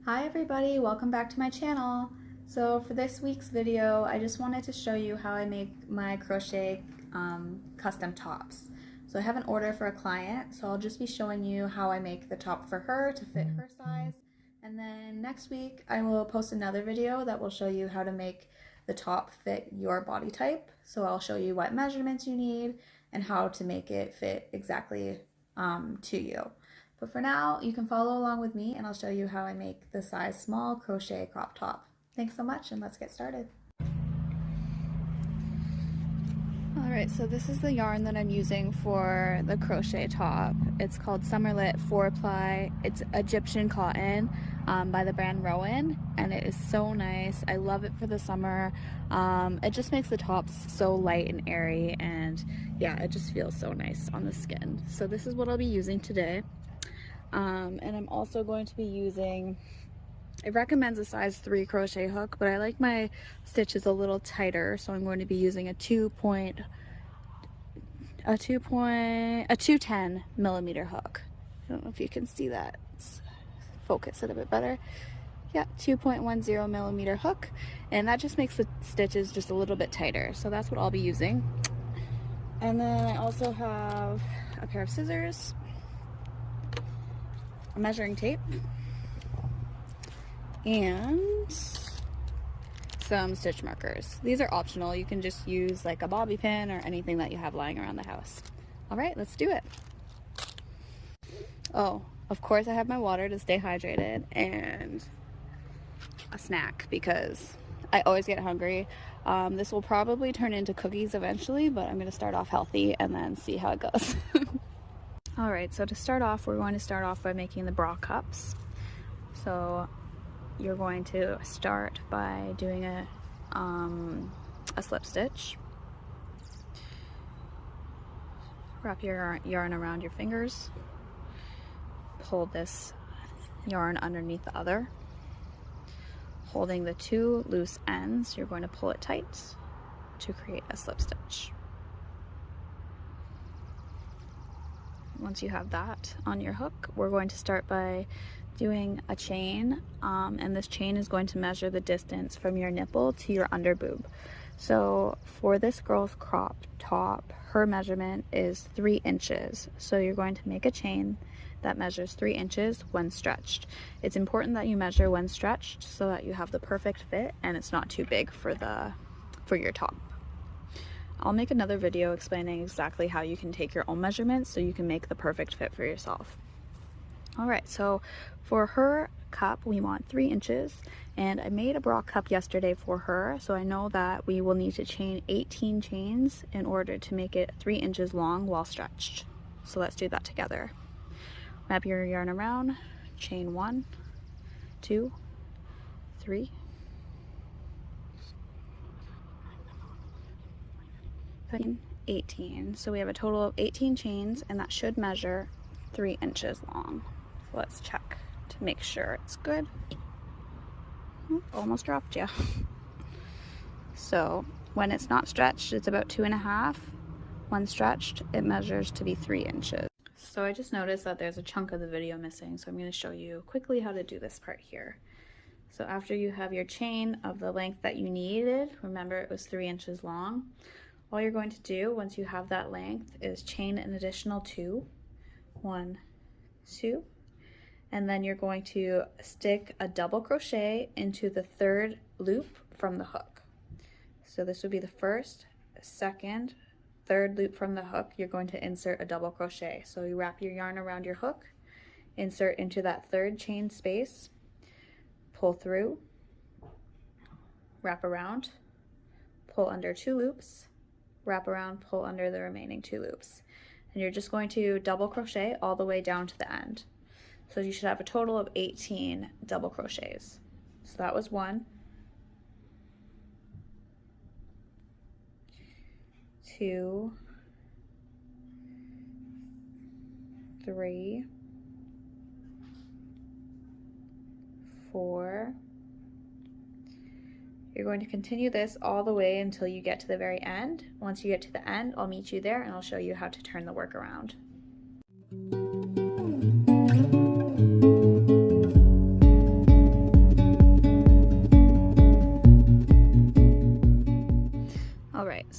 Hi everybody, welcome back to my channel. So for this week's video, I just wanted to show you how I make my crochet custom tops. So I have an order for a client, so I'll just be showing you how I make the top for her to fit her size. And then next week I will post another video that will show you how to make the top fit your body type. So I'll show you what measurements you need and how to make it fit exactly to you. But for now, you can follow along with me and I'll show you how I make the size small crochet crop top. Thanks so much and let's get started. Alright, so this is the yarn that I'm using for the crochet top. It's called Summerlite 4-ply. It's Egyptian cotton by the brand Rowan, and it is so nice. I love it for the summer. It just makes the tops so light and airy, and yeah, it just feels so nice on the skin. So this is what I'll be using today. And I'm also going to be using, it recommends a size 3 crochet hook, but I like my stitches a little tighter, so I'm going to be using a 210 millimeter hook. I don't know if you can see that. Let's focus it a bit better. Yeah, 2.10 millimeter hook, and that just makes the stitches just a little bit tighter. So that's what I'll be using. And then I also have a pair of scissors, a measuring tape, and some stitch markers. These are optional. You can just use like a bobby pin or anything that you have lying around the house. All right, let's do it. Oh, of course I have my water to stay hydrated and a snack because I always get hungry. This will probably turn into cookies eventually, but I'm gonna start off healthy and then see how it goes. Alright, so to start off, we're going to start off by making the bra cups. So you're going to start by doing a slip stitch. Wrap your yarn around your fingers. Pull this yarn underneath the other. Holding the two loose ends, you're going to pull it tight to create a slip stitch. Once you have that on your hook, we're going to start by doing a chain, and this chain is going to measure the distance from your nipple to your under boob. So for this girl's crop top, her measurement is 3 inches. So you're going to make a chain that measures 3 inches when stretched. It's important that you measure when stretched so that you have the perfect fit and it's not too big for your top. I'll make another video explaining exactly how you can take your own measurements so you can make the perfect fit for yourself. Alright, so for her cup we want 3 inches, and I made a bra cup yesterday for her, so I know that we will need to chain 18 chains in order to make it 3 inches long while stretched. So let's do that together. Wrap your yarn around, chain 1, 2, 3, 18. So we have a total of 18 chains, and that should measure 3 inches long. So let's check to make sure it's good. Almost dropped you. So when it's not stretched, it's about 2.5. When stretched, it measures to be 3 inches. So I just noticed that there's a chunk of the video missing, so I'm going to show you quickly how to do this part here. So after you have your chain of the length that you needed, remember it was 3 inches long, all you're going to do once you have that length is chain an additional 2, 1, 2, and then you're going to stick a double crochet into the 3rd loop from the hook. So this would be the 1st, 2nd, 3rd loop from the hook. You're going to insert a double crochet. So you wrap your yarn around your hook, insert into that 3rd chain space, pull through, wrap around, pull under 2 loops, wrap around, pull under the remaining 2 loops. And you're just going to double crochet all the way down to the end. So you should have a total of 18 double crochets. So that was 1, 2, 3, 4. You're going to continue this all the way until you get to the very end. Once you get to the end, I'll meet you there and I'll show you how to turn the work around.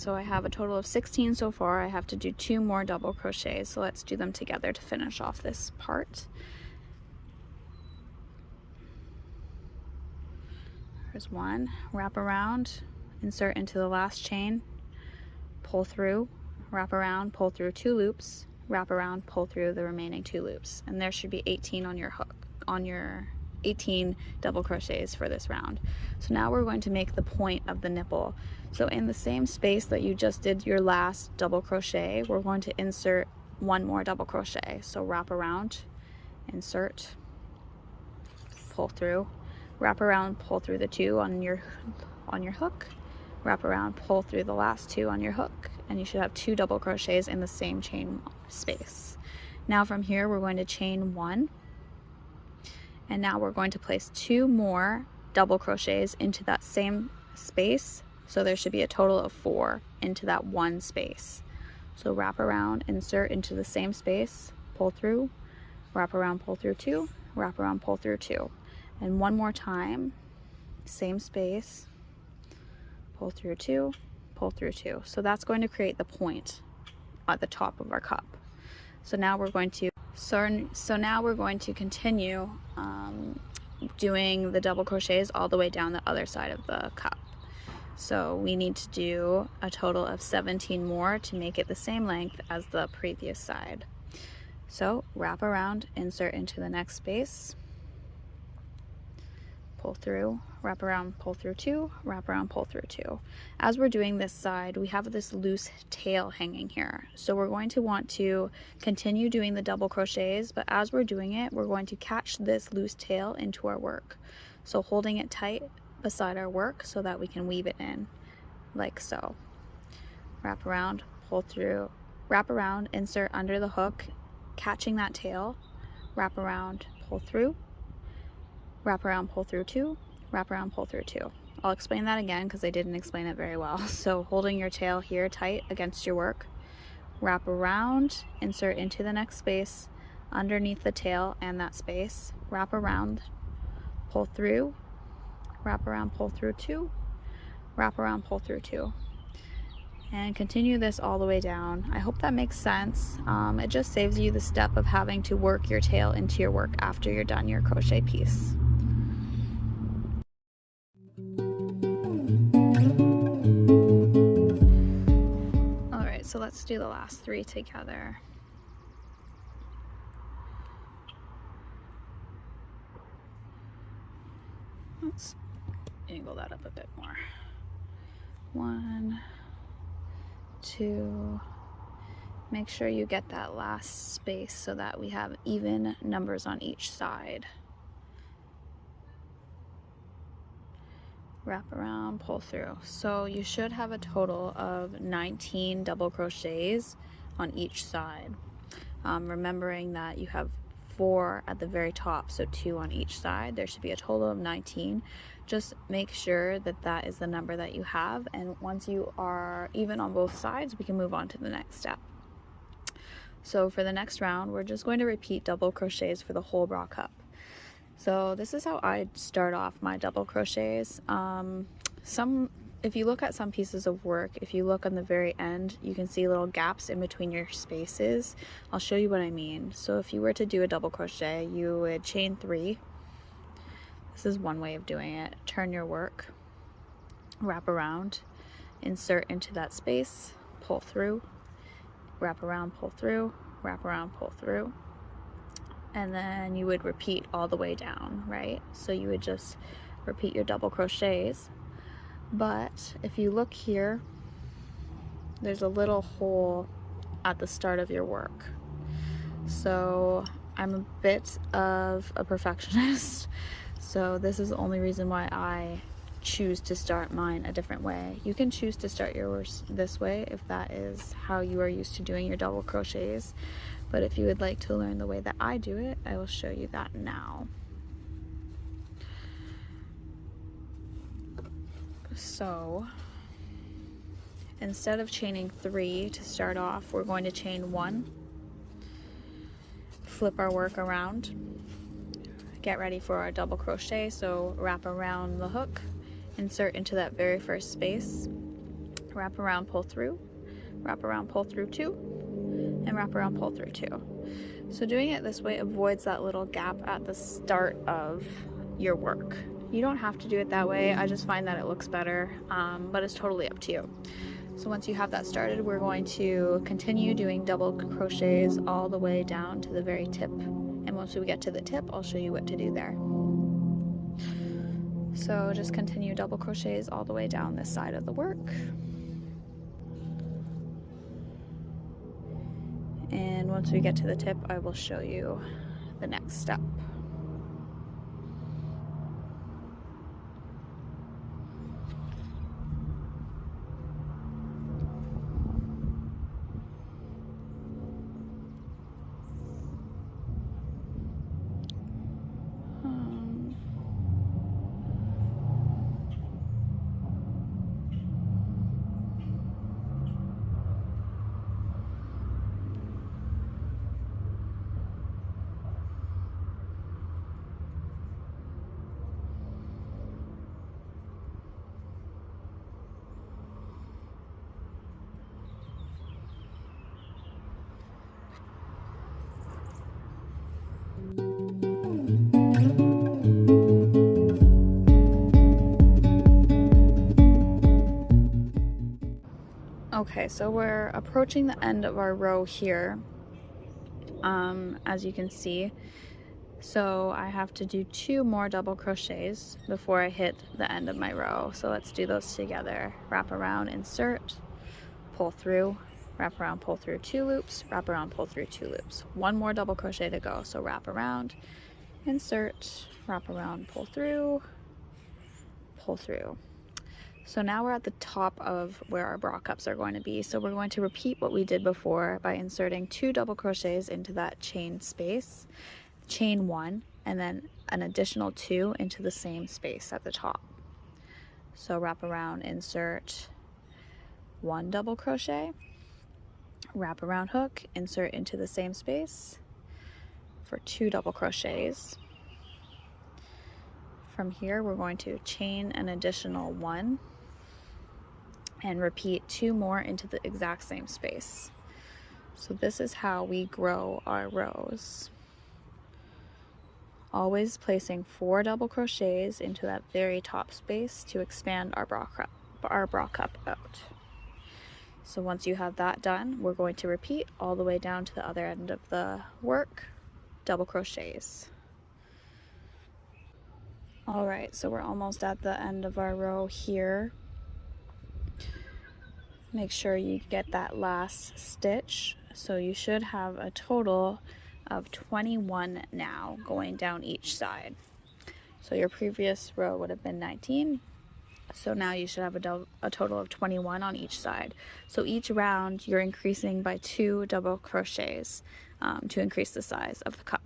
so I have a total of 16 so far. I have to do 2 more double crochets, so let's do them together to finish off this part. There's one, wrap around, insert into the last chain, pull through, wrap around, pull through 2 loops, wrap around, pull through the remaining 2 loops, and there should be 18 on your hook, on your 18 double crochets for this round. So now we're going to make the point of the nipple. So in the same space that you just did your last double crochet, we're going to insert 1 more double crochet. So wrap around, insert, pull through, wrap around, pull through the 2 on your hook, wrap around, pull through the last 2 on your hook, and you should have 2 double crochets in the same chain space. Now from here we're going to chain 1, and now we're going to place 2 more double crochets into that same space, so there should be a total of 4 into that one space. So wrap around, insert into the same space, pull through, wrap around, pull through 2, wrap around, pull through 2, and one more time, same space, pull through 2, pull through 2. So that's going to create the point at the top of our cup. So now we're going to continue doing the double crochets all the way down the other side of the cup. So we need to do a total of 17 more to make it the same length as the previous side. So wrap around, insert into the next space, pull through, wrap around, pull through 2, wrap around, pull through 2. As we're doing this side, we have this loose tail hanging here. So we're going to want to continue doing the double crochets, but as we're doing it, we're going to catch this loose tail into our work. So holding it tight beside our work so that we can weave it in, like so. Wrap around, pull through, wrap around, insert under the hook, catching that tail, wrap around, pull through, wrap around, pull through 2, wrap around, pull through 2. I'll explain that again because I didn't explain it very well. So holding your tail here tight against your work, wrap around, insert into the next space, underneath the tail and that space, wrap around, pull through, wrap around, pull through 2, wrap around, pull through 2. And continue this all the way down. I hope that makes sense. It just saves you the step of having to work your tail into your work after you're done your crochet piece. Alright, so let's do the last 3 together. Let's angle that up a bit more. 1, 2, make sure you get that last space so that we have even numbers on each side. Wrap around, pull through. So you should have a total of 19 double crochets on each side. Remembering that you have 4 at the very top, so 2 on each side. There should be a total of 19. Just make sure that that is the number that you have, and once you are even on both sides, we can move on to the next step. So for the next round, we're just going to repeat double crochets for the whole bra cup. So this is how I start off my double crochets. If you look at some pieces of work, if you look on the very end, you can see little gaps in between your spaces. I'll show you what I mean. So if you were to do a double crochet, you would chain 3. This is one way of doing it. Turn your work, wrap around, insert into that space, pull through, wrap around, pull through, wrap around, pull through, and then you would repeat all the way down, right? So you would just repeat your double crochets. But if you look here, there's a little hole at the start of your work. So I'm a bit of a perfectionist, so this is the only reason why I choose to start mine a different way. You can choose to start yours this way if that is how you are used to doing your double crochets, but if you would like to learn the way that I do it, I will show you that now. So instead of chaining 3 to start off, we're going to chain 1, flip our work around, get ready for our double crochet. So wrap around the hook, insert into that very first space, wrap around, pull through, wrap around, pull through 2, and wrap around, pull through 2. So doing it this way avoids that little gap at the start of your work. You don't have to do it that way, I just find that it looks better, but it's totally up to you. So once you have that started, we're going to continue doing double crochets all the way down to the very tip. And once we get to the tip, I'll show you what to do there. So just continue double crochets all the way down this side of the work. And once we get to the tip, I will show you the next step. Okay, so we're approaching the end of our row here, as you can see. So I have to do 2 more double crochets before I hit the end of my row. So let's do those together. Wrap around, insert, pull through, wrap around, pull through 2 loops, wrap around, pull through 2 loops. 1 more double crochet to go. So wrap around, insert, wrap around, pull through, pull through. So now we're at the top of where our bra cups are going to be. So we're going to repeat what we did before by inserting 2 double crochets into that chain space, chain 1, and then an additional 2 into the same space at the top. So wrap around, insert 1 double crochet, wrap around hook, insert into the same space for 2 double crochets. From here, we're going to chain an additional 1 and repeat 2 more into the exact same space. So this is how we grow our rows. Always placing 4 double crochets into that very top space to expand our bra cup out. So once you have that done, we're going to repeat all the way down to the other end of the work, double crochets. Alright, so we're almost at the end of our row here. Make sure you get that last stitch. So you should have a total of 21 now going down each side. So your previous row would have been 19. So now you should have a total of 21 on each side. So each round you're increasing by 2 double crochets to increase the size of the cup.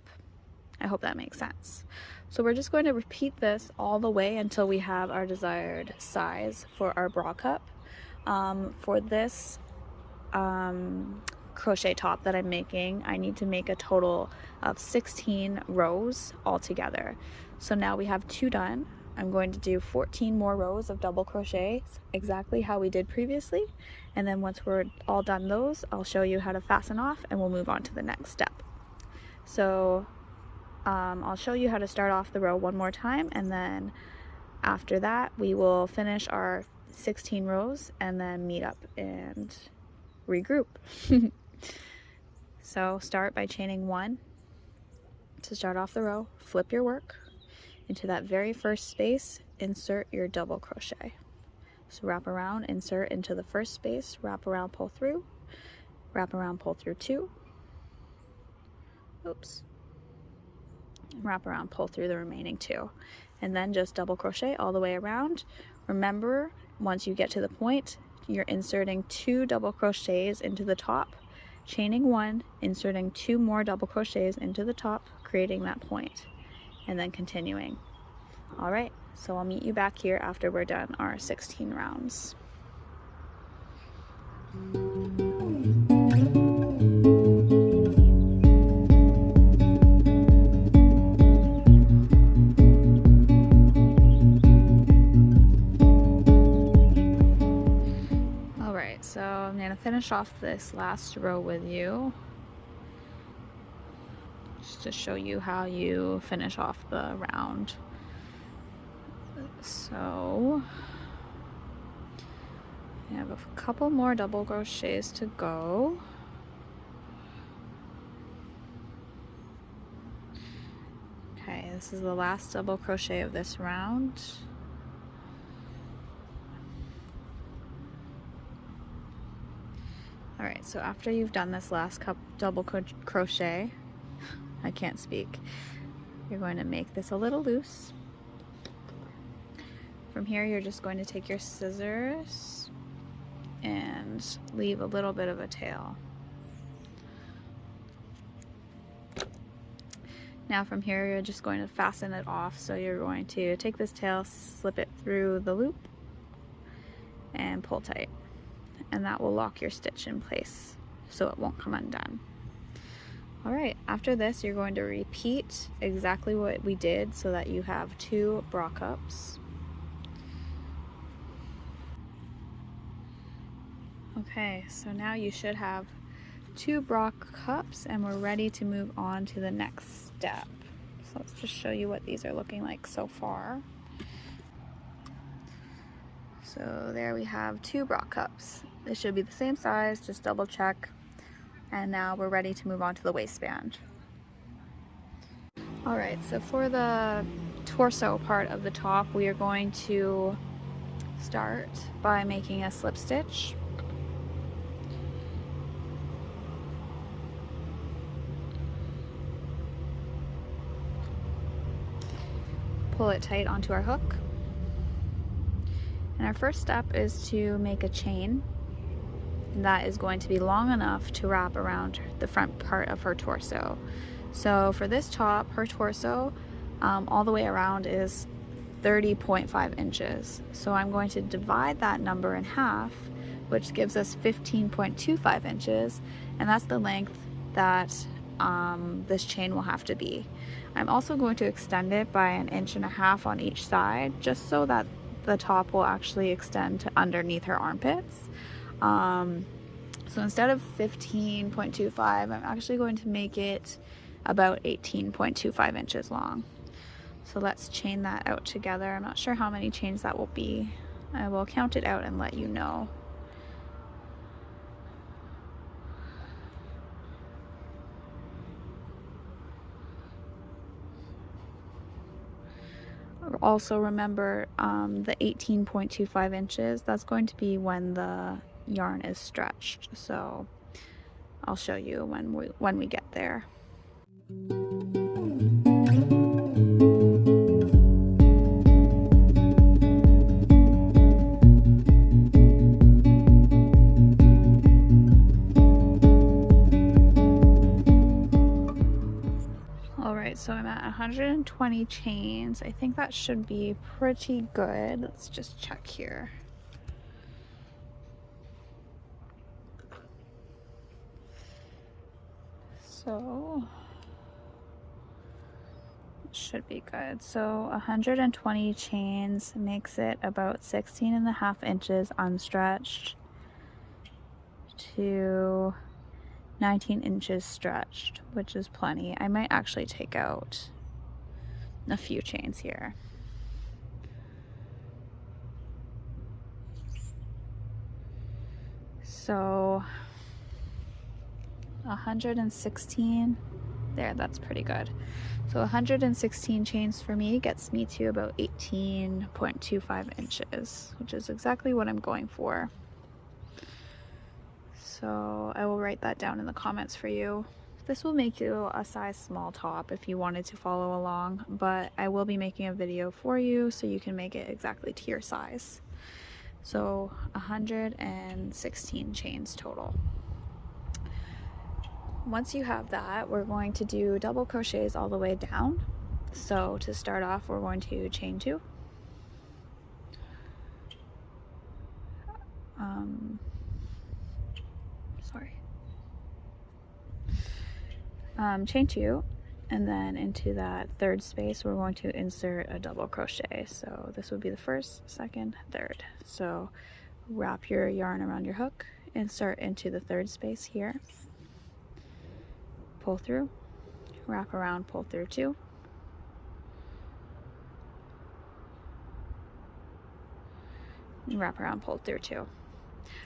I hope that makes sense. So we're just going to repeat this all the way until we have our desired size for our bra cup. For this crochet top that I'm making, I need to make a total of 16 rows altogether. So now we have 2 done. I'm going to do 14 more rows of double crochets, exactly how we did previously. And then once we're all done those, I'll show you how to fasten off and we'll move on to the next step. So I'll show you how to start off the row one more time, and then after that we will finish our 16 rows and then meet up and regroup. So start by chaining 1 to start off the row, flip your work into that very first space, insert your double crochet. So wrap around, insert into the first space, wrap around, pull through, wrap around, pull through 2, oops, wrap around, pull through the remaining 2, and then just double crochet all the way around. Remember, once you get to the point, you're inserting 2 double crochets into the top, chaining 1, inserting 2 more double crochets into the top, creating that point, and then continuing. Alright, so I'll meet you back here after we're done our 16 rounds. to finish off this last row with you, just to show you how you finish off the round. So I have a couple more double crochets to go. Okay, this is the last double crochet of this round. Alright, so after you've done this last double crochet, I can't speak, you're going to make this a little loose. From here, you're just going to take your scissors and leave a little bit of a tail. Now from here, you're just going to fasten it off. So you're going to take this tail, slip it through the loop, and pull tight. And that will lock your stitch in place so it won't come undone. Alright, after this, you're going to repeat exactly what we did so that you have 2 bra cups. Okay, so now you should have 2 bra cups and we're ready to move on to the next step. So let's just show you what these are looking like so far. So there we have 2 bra cups. They should be the same size, just double check. And now we're ready to move on to the waistband. Alright, so for the torso part of the top, we are going to start by making a slip stitch. Pull it tight onto our hook. And our first step is to make a chain. And that is going to be long enough to wrap around the front part of her torso. So for this top, her torso all the way around is 30.5 inches. So I'm going to divide that number in half, which gives us 15.25 inches, and that's the length that this chain will have to be. I'm also going to extend it by 1.5 inches on each side, just so that the top will actually extend to underneath her armpits. So instead of 15.25, I'm actually going to make it about 18.25 inches long. So let's chain that out together. I'm not sure how many chains that will be. I will count it out and let you know. Also remember the 18.25 inches, that's going to be when the yarn is stretched. So I'll show you when we get there. So I'm at 120 chains. I think that should be pretty good. Let's just check here. So it should be good. So 120 chains makes it about 16.5 inches unstretched to 19 inches stretched, which is plenty. I might actually take out a few chains here. So 116 there, that's pretty good. So 116 chains for me gets me to about 18.25 inches, which is exactly what I'm going for. So I will write that down in the comments for you. This will make you a size small top if you wanted to follow along, but I will be making a video for you so you can make it exactly to your size. So 116 chains total. Once you have that, we're going to do double crochets all the way down. So to start off, we're going to chain 2. Chain 2, and then into that third space we're going to insert a double crochet. So this would be the first, second, third. So wrap your yarn around your hook insert into the third space here, pull through, wrap around, pull through 2, and wrap around, pull through 2.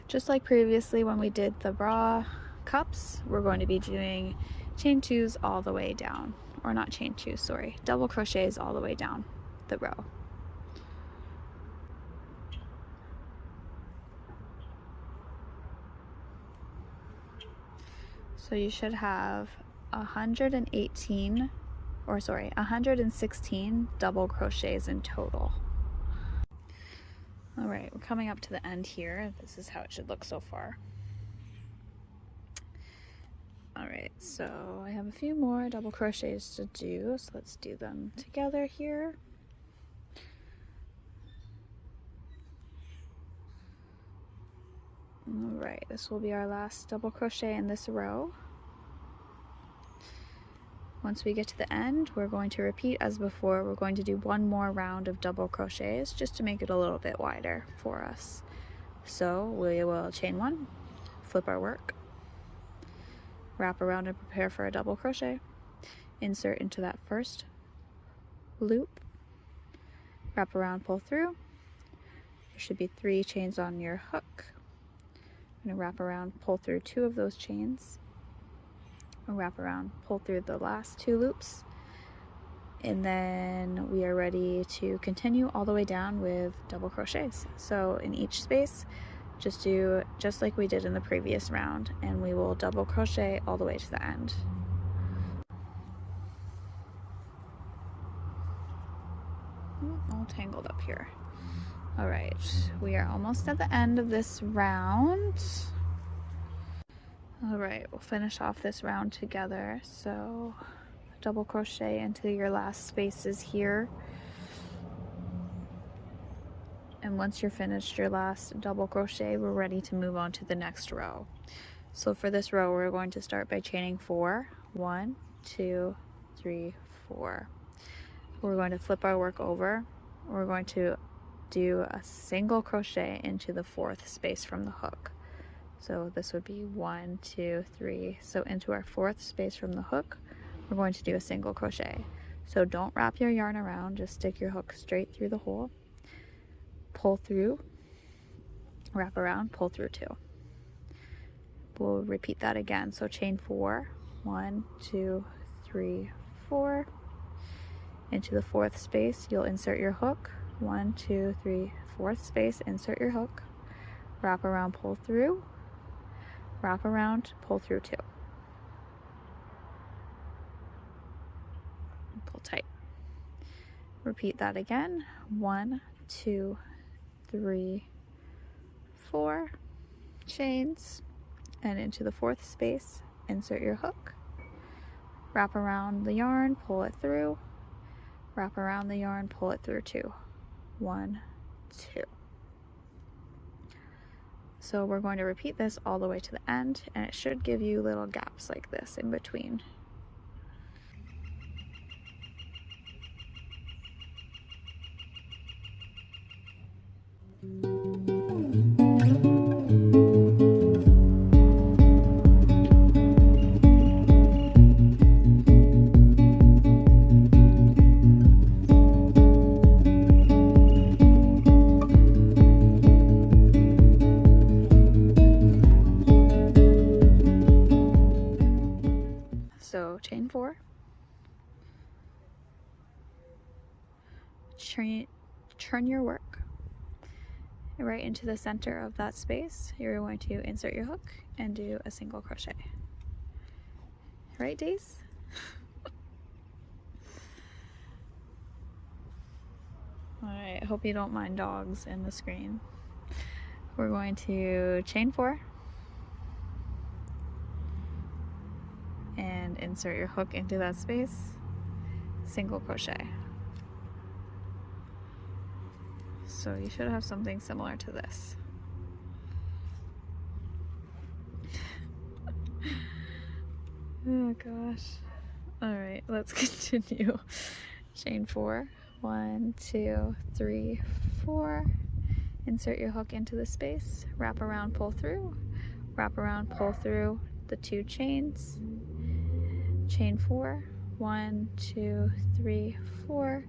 Just like previously when we did the bra cups, we're going to be doing chain 2s all the way down, or not chain 2s, sorry, double crochets all the way down the row. So you should have 116 double crochets in total. All right, we're coming up to the end here. This is how it should look so far. All right, so I have a few more double crochets to do, so let's do them together here. All right, this will be our last double crochet in this row. Once we get to the end, we're going to repeat as before. We're going to do one more round of double crochets just to make it a little bit wider for us. So we will chain 1, flip our work, wrap around and prepare for a double crochet, insert into that first loop, wrap around, pull through. There should be 3 chains on your hook. I'm going to wrap around, pull through 2 of those chains, wrap around, pull through the last 2 loops, and then we are ready to continue all the way down with double crochets. So in each space, just do just like we did in the previous round, and we will double crochet all the way to the end. All tangled up here. All right, we are almost at the end of this round. All right, we'll finish off this round together. So double crochet into your last spaces here. And once you're finished your last double crochet, we're ready to move on to the next row. So for this row, we're going to start by chaining 4. 1, 2, 3, 4. We're going to flip our work over. We're going to do a single crochet into the 4th space from the hook. So this would be 1, 2, 3. So into our 4th space from the hook, we're going to do a single crochet. So don't wrap your yarn around, just stick your hook straight through the hole, pull through, wrap around, pull through 2. We'll repeat that again. So chain 4, 1, 2, 3, 4. Into the 4th space, you'll insert your hook. 1, 2, 3, 4th space, insert your hook, wrap around, pull through, wrap around, pull through 2. Pull tight. Repeat that again. 1, 2, 3, 4 chains, and into the 4th space, insert your hook, wrap around the yarn, pull it through, wrap around the yarn, pull it through 2. 1, 2. So we're going to repeat this all the way to the end, and it should give you little gaps like this in between. So chain 4, turn your work right into the center of that space. You're going to insert your hook and do a single crochet. Right, Days? Alright, I hope you don't mind dogs in the screen. We're going to chain 4 and insert your hook into that space, single crochet. So you should have something similar to this. Oh gosh. Alright, let's continue. Chain 4. 1, 2, 3, 4. Insert your hook into the space, wrap around, pull through, wrap around, pull through the 2 chains, chain 4, 1, 2, 3, 4,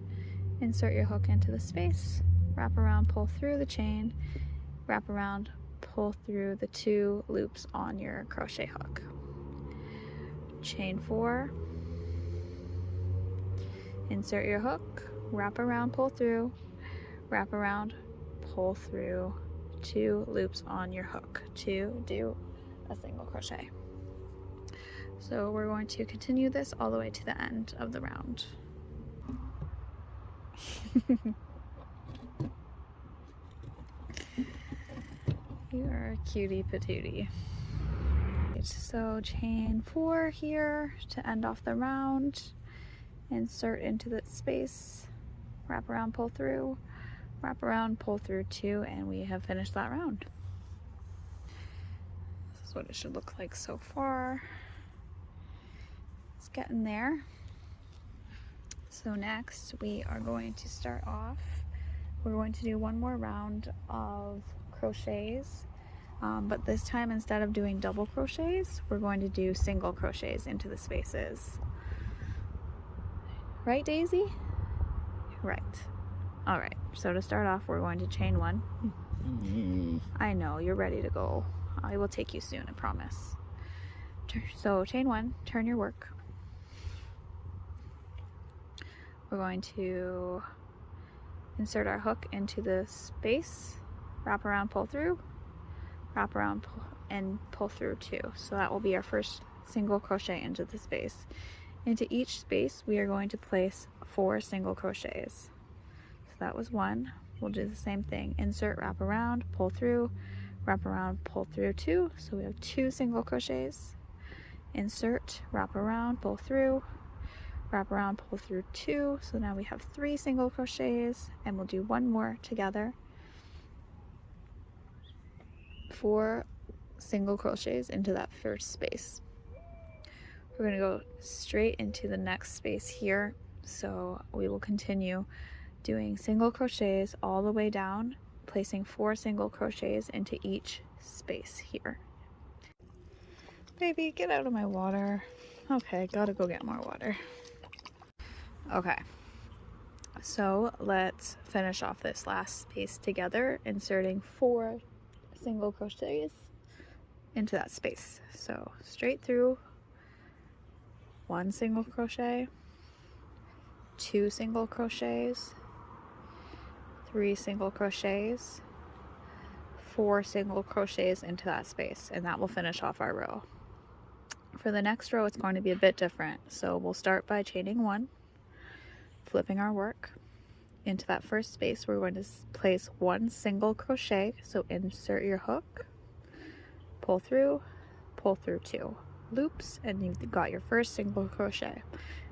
insert your hook into the space, wrap around, pull through the chain, wrap around, pull through the 2 loops on your crochet hook, chain 4, insert your hook, wrap around, pull through, wrap around, pull through 2 loops on your hook to do a single crochet. So we're going to continue this all the way to the end of the round. You are a cutie patootie. So chain 4 here to end off the round, insert into the space, wrap around, pull through, wrap around, pull through 2, and we have finished that round. This is what it should look like so far. It's getting there. So next we are going to start off, we're going to do one more round of crochets, but this time instead of doing double crochets, we're going to do single crochets into the spaces. Right, Daisy? Right. All right, so to start off, we're going to chain 1. I know, you're ready to go. I will take you soon, I promise. So chain 1, turn your work. We're going to insert our hook into the space, wrap around, pull through, wrap around, and pull through 2. So that will be our first single crochet into the space. Into each space, we are going to place 4 single crochets. So that was 1. We'll do the same thing. Insert, wrap around, pull through, wrap around, pull through 2. So we have 2 single crochets. Insert, wrap around, pull through, wrap around, pull through 2. So now we have 3 single crochets, and we'll do 1 more together. 4 single crochets into that first space. We're going to go straight into the next space here. So we will continue doing single crochets all the way down, placing 4 single crochets into each space here. Baby, get out of my water. Okay, gotta go get more water. Okay, so let's finish off this last space together, inserting 4 single crochets into that space. So straight through, 1 single crochet, 2 single crochets, 3 single crochets, 4 single crochets into that space, and that will finish off our row. For the next row, it's going to be a bit different. So we'll start by chaining 1, flipping our work. Into that first space, we're going to place 1 single crochet. So insert your hook, pull through 2 loops, and you've got your first single crochet.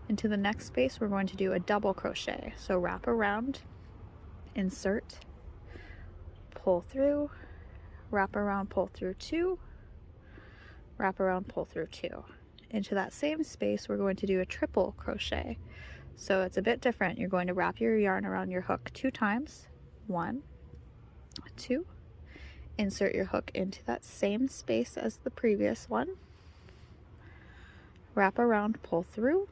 Into the next space, we're going to do a double crochet. So wrap around, insert, pull through, wrap around, pull through 2, wrap around, pull through 2. Into that same space, we're going to do a triple crochet. So it's a bit different. You're going to wrap your yarn around your hook 2 times, 1, 2, insert your hook into that same space as the previous one, wrap around, pull through.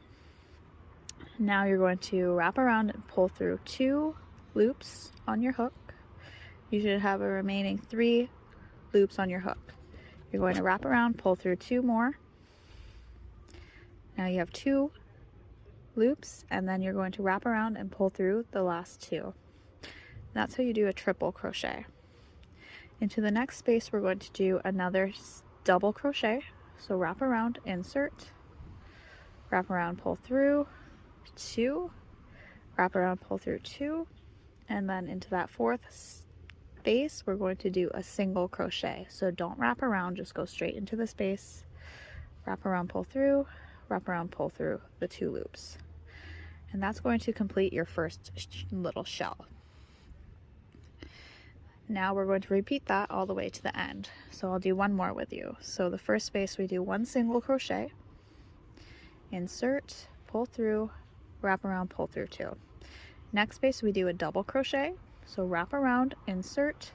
Now you're going to wrap around and pull through 2 loops on your hook. You should have a remaining 3 loops on your hook. You're going to wrap around, pull through 2 more. Now you have 2 loops, and then you're going to wrap around and pull through the last 2. That's how you do a triple crochet. Into the next space, we're going to do another double crochet. So wrap around, insert, wrap around, pull through 2, wrap around, pull through 2, and then into that 4th space, we're going to do a single crochet. So don't wrap around, just go straight into the space, wrap around, pull through, wrap around, pull through the 2 loops. And that's going to complete your first little shell. Now we're going to repeat that all the way to the end. So I'll do 1 more with you. So the first space, we do 1 single crochet, insert, pull through, wrap around, pull through 2. Next space, we do a double crochet. So wrap around, insert,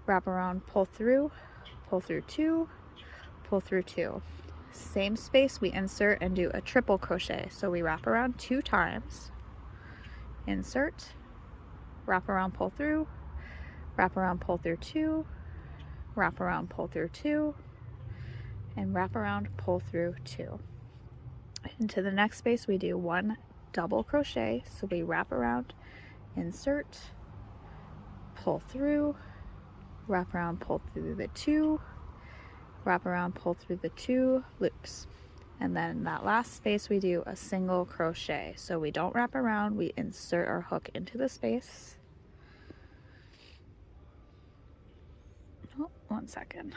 wrap around, pull through 2, pull through 2. Same space, we insert and do a triple crochet. So we wrap around 2 times, insert, wrap around, pull through, wrap around, pull through 2, wrap around, pull through 2, and wrap around, pull through 2. Into the next space we do 1 double crochet. So we wrap around, insert, pull through, wrap around, pull through the 2, wrap around, pull through the 2 loops. And then that last space we do a single crochet. So we don't wrap around, we insert our hook into the space. Oh, 1 second.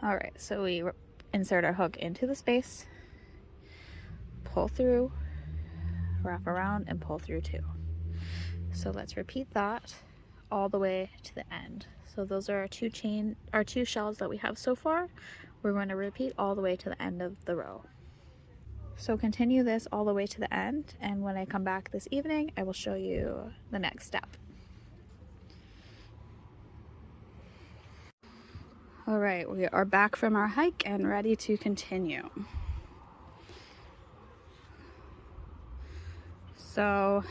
All right, so we insert our hook into the space, pull through, wrap around, and pull through 2. So let's repeat that all the way to the end. So those are our two shells that we have so far. We're going to repeat all the way to the end of the row. So continue this all the way to the end, and when I come back this evening, I will show you the next step. All right, we are back from our hike and ready to continue. So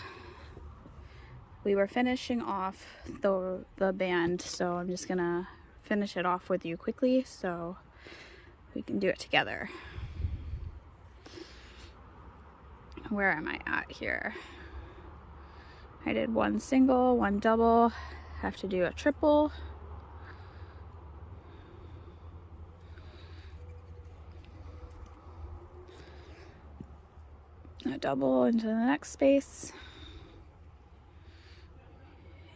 we were finishing off the band, so I'm just gonna finish it off with you quickly so we can do it together. Where am I at here? I did 1 single, 1 double, have to do a triple, a double into the next space,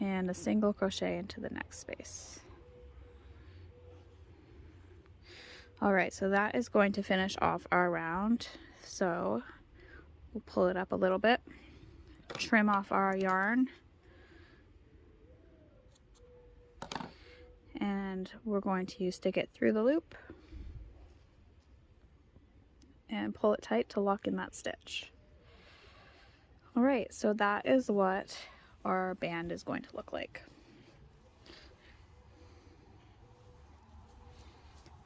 and a single crochet into the next space. All right, so that is going to finish off our round. So we'll pull it up a little bit, trim off our yarn, and we're going to stick it through the loop and pull it tight to lock in that stitch. All right, so that is what our band is going to look like.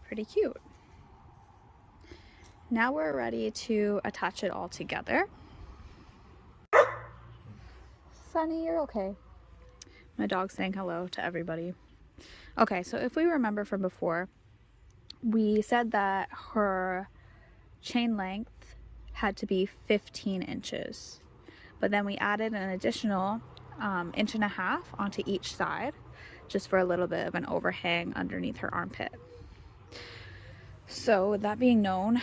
Pretty cute. Now we're ready to attach it all together. Sunny, you're okay. My dog's saying hello to everybody. Okay, so if we remember from before, we said that her chain length had to be 15 inches. But then we added an additional 1.5 inches onto each side, just for a little bit of an overhang underneath her armpit. So with that being known,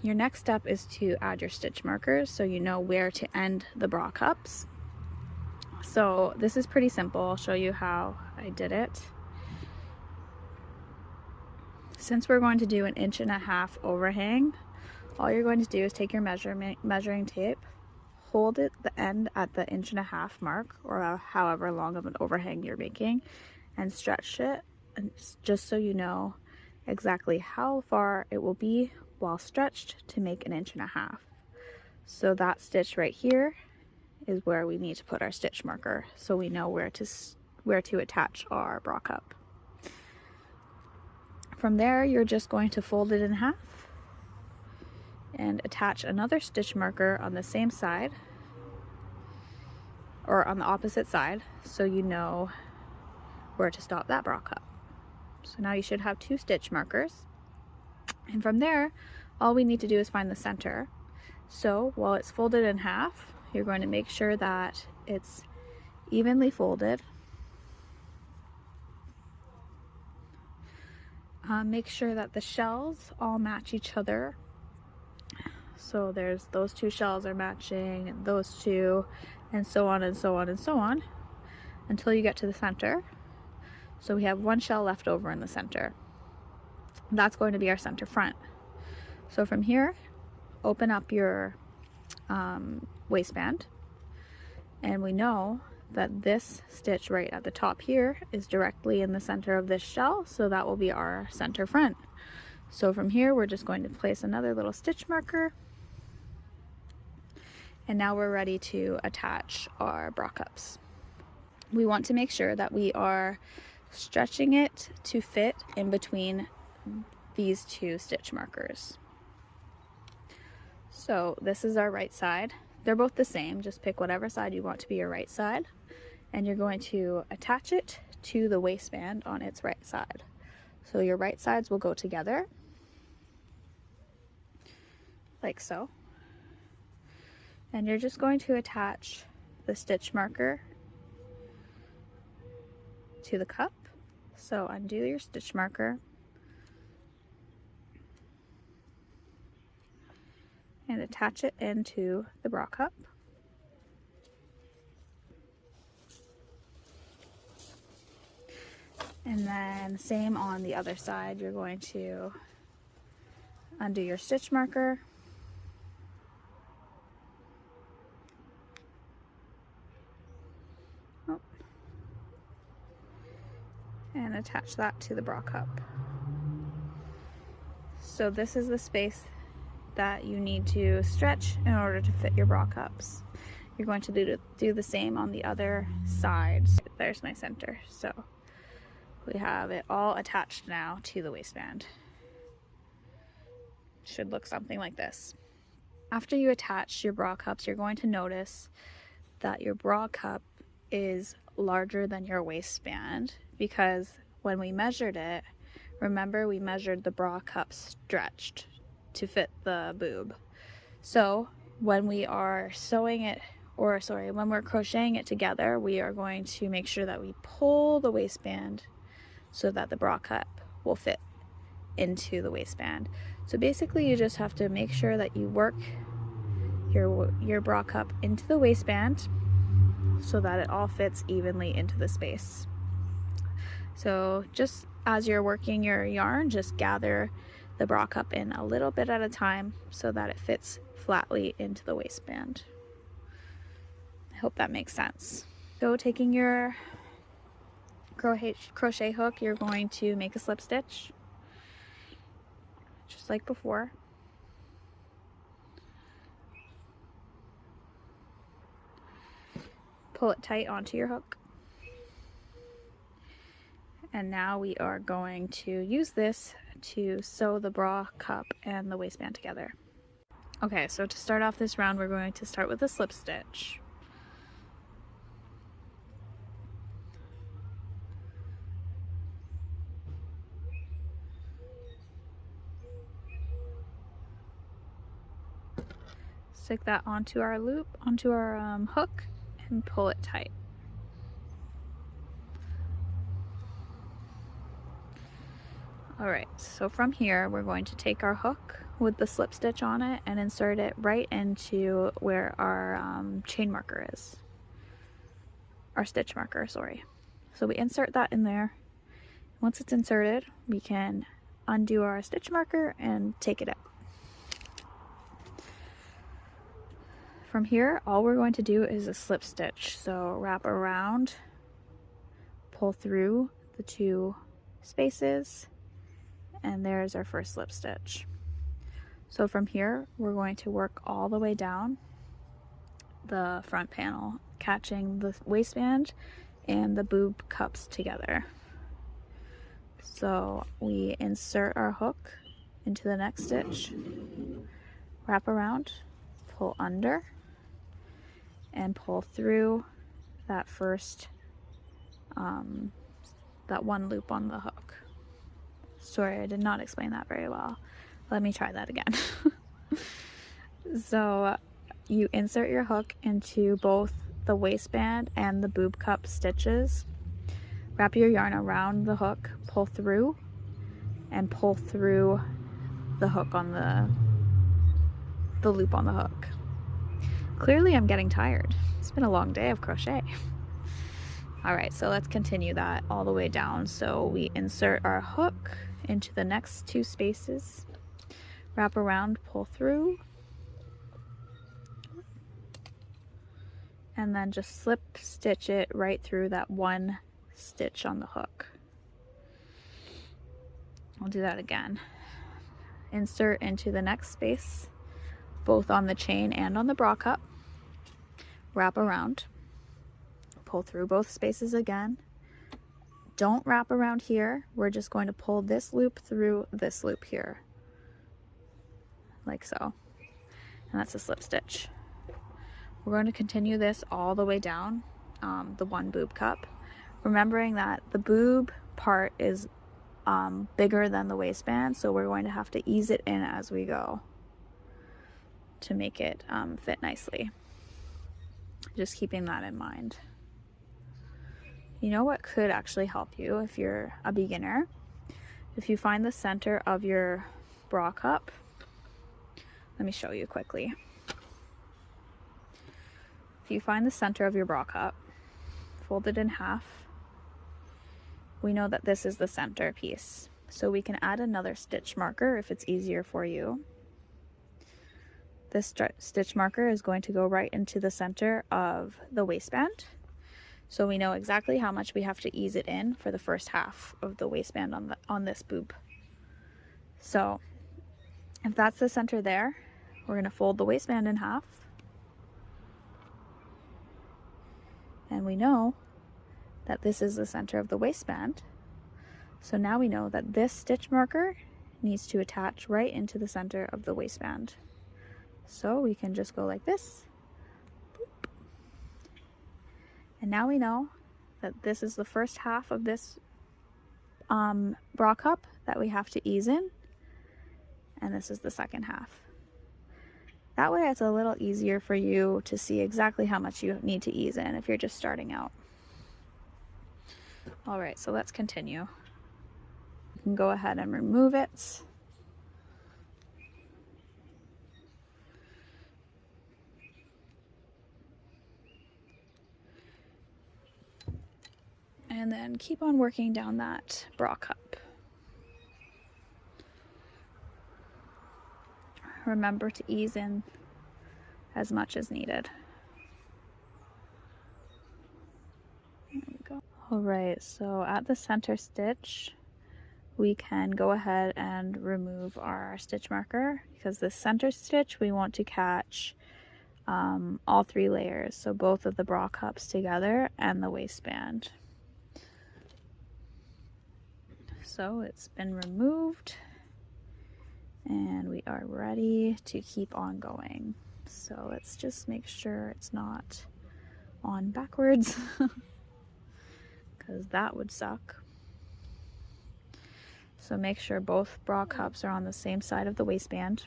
your next step is to add your stitch markers so you know where to end the bra cups. So this is pretty simple. I'll show you how I did it. Since we're going to do an 1.5 inch overhang, all you're going to do is take your measuring tape, hold it the end at the 1.5 inch mark, or however long of an overhang you're making, and stretch it, and just so you know exactly how far it will be while stretched to make an 1.5 inches. So that stitch right here is where we need to put our stitch marker, so we know where to attach our bra cup. From there, you're just going to fold it in half and attach another stitch marker on the same side, or on the opposite side, so you know where to stop that bra cup. So now you should have 2 stitch markers, and from there all we need to do is find the center. So while it's folded in half, you're going to make sure that it's evenly folded. Make sure that the shells all match each other. So there's those 2 shells are matching, and those 2, and so on and so on and so on, until you get to the center. So we have 1 shell left over in the center. That's going to be our center front. So from here, open up your waistband, and we know that this stitch right at the top here is directly in the center of this shell, so that will be our center front. So from here, we're just going to place another little stitch marker, and now we're ready to attach our bra cups. We want to make sure that we are stretching it to fit in between these two stitch markers. So this is our right side. They're both the same, just pick whatever side you want to be your right side, and you're going to attach it to the waistband on its right side. So your right sides will go together, like so. And you're just going to attach the stitch marker to the cup. So undo your stitch marker and attach it into the bra cup. And then same on the other side, you're going to undo your stitch marker and attach that to the bra cup. So this is the space that you need to stretch in order to fit your bra cups. You're going to do the same on the other side. There's my center. So we have it all attached now to the waistband. Should look something like this. After you attach your bra cups, you're going to notice that your bra cup is larger than your waistband, because when we measured it, remember we measured the bra cup stretched to fit the boob. So when we are sewing it, when we're crocheting it together, we are going to make sure that we pull the waistband so that the bra cup will fit into the waistband. So basically you just have to make sure that you work your bra cup into the waistband so that it all fits evenly into the space. So just as you're working your yarn, just gather the bra cup in a little bit at a time so that it fits flatly into the waistband. I hope that makes sense. So taking your crochet hook, you're going to make a slip stitch just like before. Pull it tight onto your hook. And now we are going to use this to sew the bra cup and the waistband together. Okay, so to start off this round, we're going to start with a slip stitch. Stick that onto our loop, onto our hook, and pull it tight. Alright, so from here we're going to take our hook with the slip stitch on it and insert it right into where our chain marker is. Our stitch marker, sorry. So we insert that in there. Once it's inserted, we can undo our stitch marker and take it out. From here, all we're going to do is a slip stitch. So wrap around, pull through the two spaces, and there's our first slip stitch. So from here, we're going to work all the way down the front panel, catching the waistband and the boob cups together. So we insert our hook into the next stitch, wrap around, pull under, and pull through that first, that one loop on the hook. Sorry, I did not explain that very well. Let me try that again. So you insert your hook into both the waistband and the boob cup stitches. Wrap your yarn around the hook, pull through, and pull through the hook on the loop on the hook. Clearly I'm getting tired. It's been a long day of crochet. Alright, so let's continue that all the way down. So we insert our hook into the next two spaces, wrap around, pull through, and then just slip stitch it right through that one stitch on the hook. I'll do that again. Insert into the next space, both on the chain and on the bra cup, wrap around, pull through both spaces again, don't wrap around here. We're just going to pull this loop through this loop here, like so, and that's a slip stitch. We're going to continue this all the way down the one boob cup, remembering that the boob part is bigger than the waistband, so we're going to have to ease it in as we go to make it fit nicely. Just keeping that in mind. You know what could actually help you if you're a beginner? If you find the center of your bra cup, let me show you quickly. If you find the center of your bra cup, fold it in half. We know that this is the center piece, so we can add another stitch marker if it's easier for you. This stitch marker is going to go right into the center of the waistband, so we know exactly how much we have to ease it in for the first half of the waistband on this boob. So if that's the center there, we're going to fold the waistband in half, and we know that this is the center of the waistband. So now we know that this stitch marker needs to attach right into the center of the waistband. So we can just go like this. Boop. And now we know that this is the first half of this bra cup that we have to ease in, and this is the second half. That way it's a little easier for you to see exactly how much you need to ease in if you're just starting out. Alright, so let's continue. You can go ahead and remove it. And then keep on working down that bra cup. Remember to ease in as much as needed. There we go. Alright, so at the center stitch, we can go ahead and remove our stitch marker, because the center stitch we want to catch all three layers, so both of the bra cups together and the waistband. So it's been removed, and we are ready to keep on going. So let's just make sure it's not on backwards, because that would suck. So make sure both bra cups are on the same side of the waistband.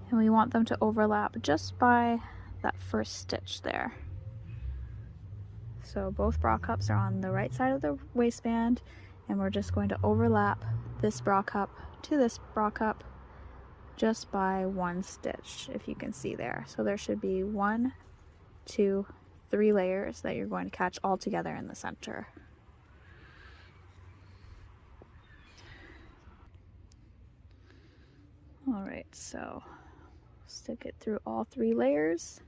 And we want them to overlap just by that first stitch there. So both bra cups are on the right side of the waistband, and we're just going to overlap this bra cup to this bra cup just by one stitch, if you can see there. So there should be 1, 2, 3 layers that you're going to catch all together in the center. Alright, so stick it through all 3 layers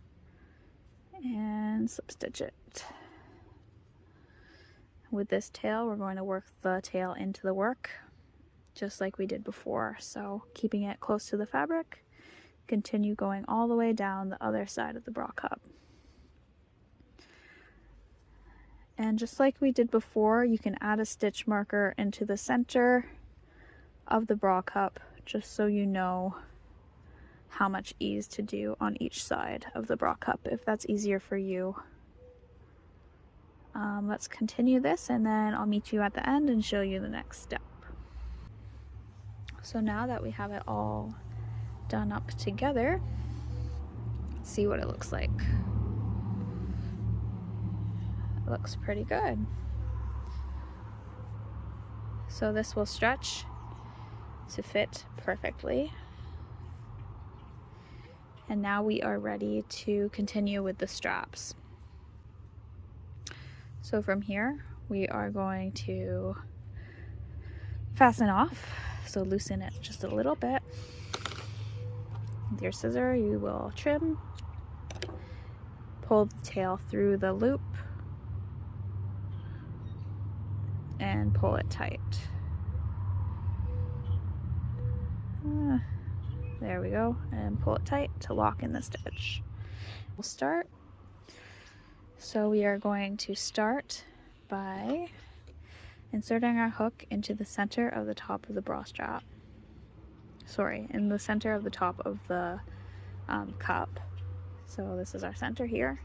and slip stitch it. With this tail, we're going to work the tail into the work, just like we did before. So keeping it close to the fabric, continue going all the way down the other side of the bra cup. And just like we did before, you can add a stitch marker into the center of the bra cup, just so you know how much ease to do on each side of the bra cup, if that's easier for you. Let's continue this, and then I'll meet you at the end and show you the next step. So now that we have it all done up together, let's see what it looks like. It looks pretty good. So this will stretch to fit perfectly. And now we are ready to continue with the straps. So from here, we are going to fasten off. So loosen it just a little bit. With your scissor, you will trim, pull the tail through the loop, and pull it tight. There we go, and pull it tight to lock in the stitch. We'll start So we are going to start by inserting our hook into the center of the top of the bra strap. Sorry, in the center of the top of the cup. So this is our center here.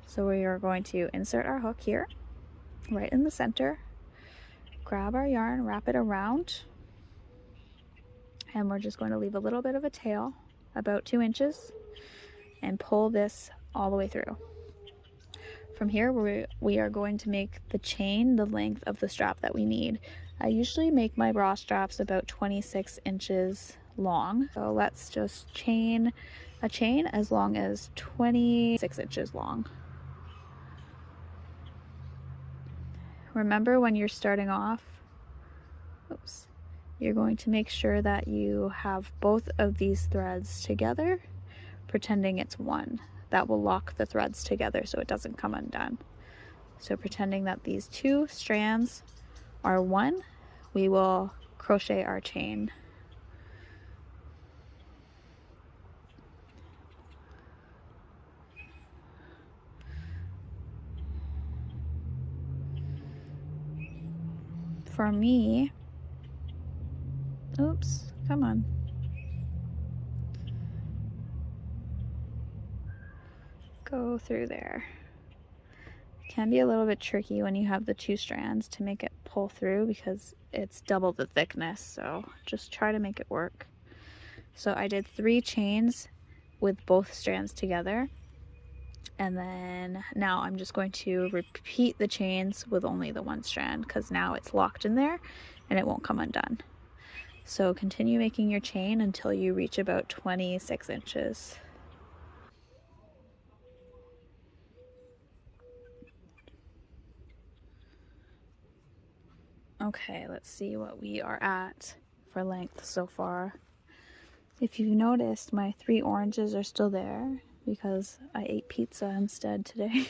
So we are going to insert our hook here, right in the center, grab our yarn, wrap it around, and we're just going to leave a little bit of a tail, about 2 inches, and pull this all the way through. From here, we are going to make the chain the length of the strap that we need. I usually make my bra straps about 26 inches long. So let's just chain a chain as long as 26 inches long. Remember, when you're starting off, you're going to make sure that you have both of these threads together, pretending it's one. That will lock the threads together so it doesn't come undone. So pretending that these 2 strands are one, we will crochet our chain. For me, oops, come on. Go through there. It can be a little bit tricky when you have the 2 strands to make it pull through because it's double the thickness, so just try to make it work. So I did 3 chains with both strands together, and then now I'm just going to repeat the chains with only the 1 strand because now it's locked in there and it won't come undone. So continue making your chain until you reach about 26 inches. Okay, let's see what we are at for length so far. If you've noticed, my 3 oranges are still there because I ate pizza instead today.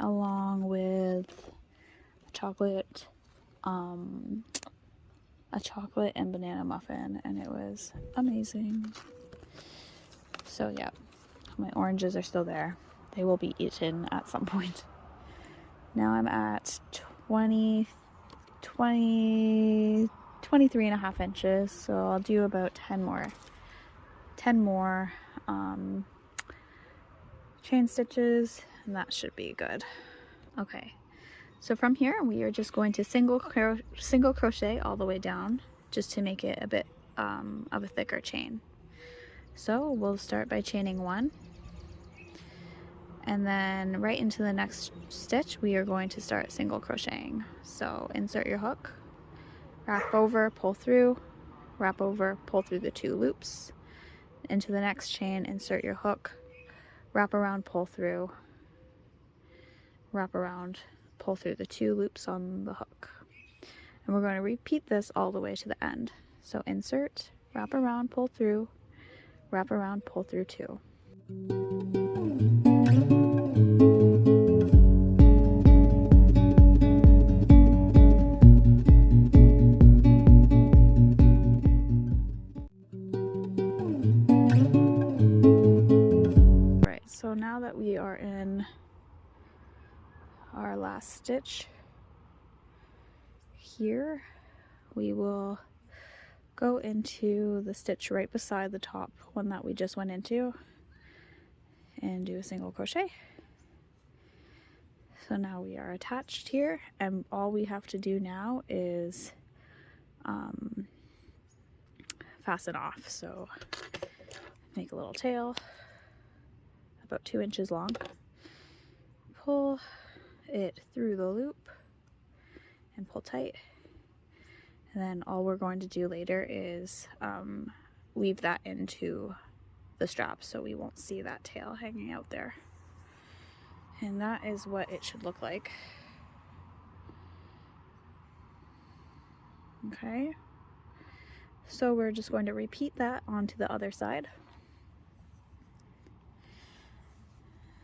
Along with a chocolate and banana muffin, and it was amazing. So yeah, my oranges are still there. They will be eaten at some point. Now I'm at 23 and a half inches, so I'll do about 10 more chain stitches, and that should be good. Okay, so from here we are just going to single crochet all the way down just to make it a bit of a thicker chain. So we'll start by chaining 1, and then right into the next stitch we are going to start single crocheting. So insert your hook, wrap over, pull through, wrap over, pull through the 2 loops. Into the next chain, insert your hook, wrap around, pull through, wrap around, pull through the 2 loops on the hook. And we're going to repeat this all the way to the end. So insert, wrap around, pull through, wrap around, pull through 2. So now that we are in our last stitch here, we will go into the stitch right beside the top one that we just went into and do a single crochet. So now we are attached here, and all we have to do now is fasten off. So make a little tail about 2 inches long, pull it through the loop and pull tight, and then all we're going to do later is weave that into the strap so we won't see that tail hanging out there. And that is what it should look like. Okay, so we're just going to repeat that onto the other side.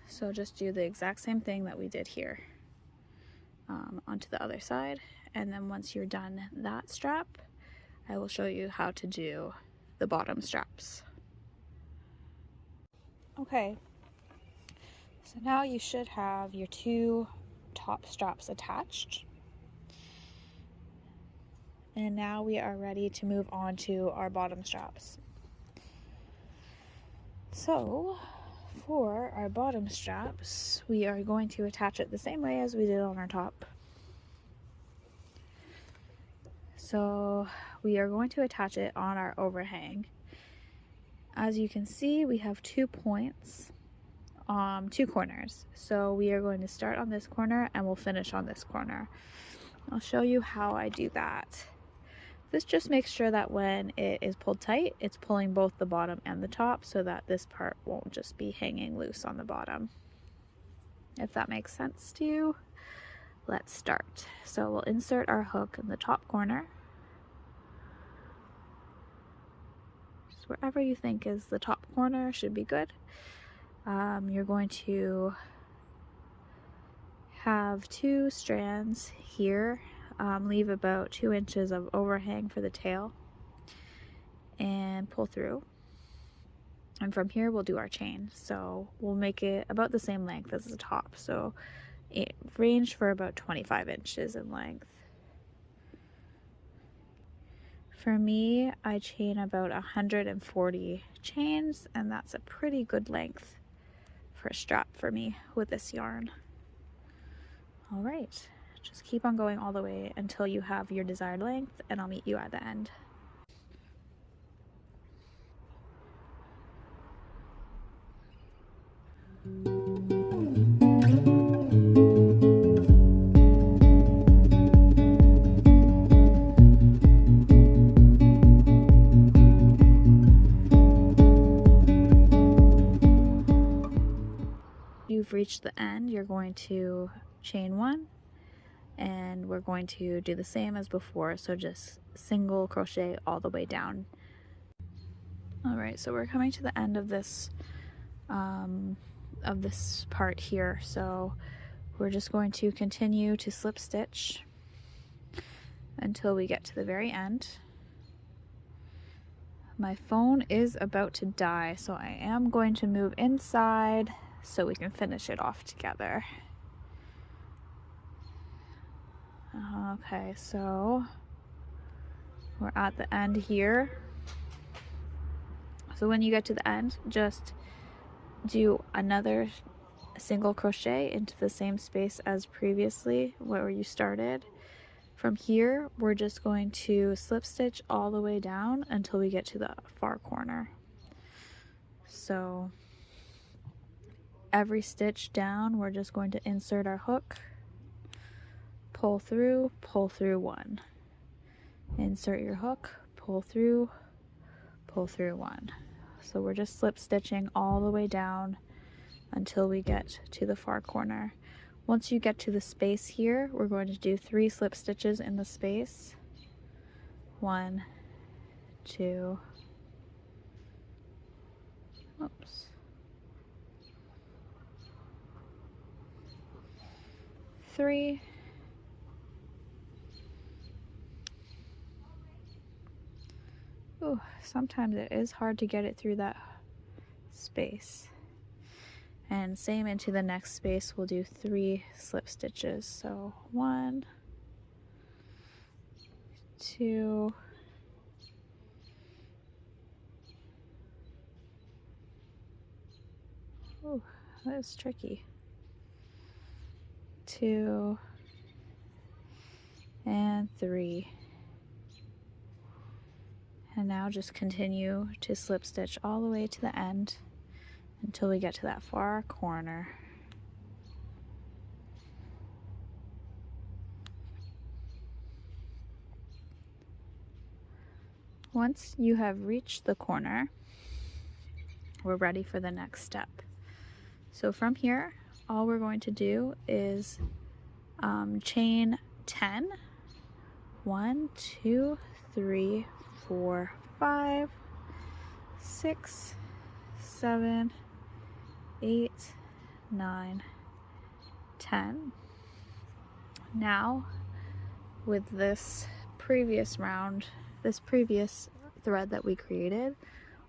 So just do the exact same thing that we did here onto the other side, and then once you're done that strap, I will show you how to do the bottom straps. Okay, So now you should have your two top straps attached. And now we are ready to move on to our bottom straps. So for our bottom straps, we are going to attach it the same way as we did on our top. So we are going to attach it on our overhang. As you can see, we have 2 points, 2 corners. So we are going to start on this corner and we'll finish on this corner. I'll show you how I do that. This just makes sure that when it is pulled tight, it's pulling both the bottom and the top so that this part won't just be hanging loose on the bottom. If that makes sense to you, let's start. So we'll insert our hook in the top corner. Just wherever you think is the top corner should be good. You're going to have 2 strands here. Leave about 2 inches of overhang for the tail and pull through, and from here we'll do our chain. So we'll make it about the same length as the top, so it ranged for about 25 inches in length. For me, I chain about 140 chains, and that's a pretty good length for a strap for me with this yarn. All right. Just keep on going all the way until you have your desired length, and I'll meet you at the end. You've reached the end, you're going to chain 1. And we're going to do the same as before, so just single crochet all the way down. Alright, so we're coming to the end of this part here, so we're just going to continue to slip stitch until we get to the very end. My phone is about to die, so I am going to move inside so we can finish it off together. Okay, so we're at the end here. So when you get to the end, just do another single crochet into the same space as previously where you started. From here, we're just going to slip stitch all the way down until we get to the far corner. So every stitch down, we're just going to insert our hook, pull through 1. Insert your hook, pull through 1. So we're just slip stitching all the way down until we get to the far corner. Once you get to the space here, we're going to do 3 slip stitches in the space. 1, 2, oops. 3. Ooh, sometimes it is hard to get it through that space. And same into the next space, we'll do 3 slip stitches. So 1, 2, 2, that is tricky. 2 and 3. And now just continue to slip stitch all the way to the end until we get to that far corner. Once you have reached the corner, we're ready for the next step. So from here, all we're going to do is chain 10. 1, 2, 3, 4, 5, 6, 7, 8, 9, 10. Now, with this previous thread that we created,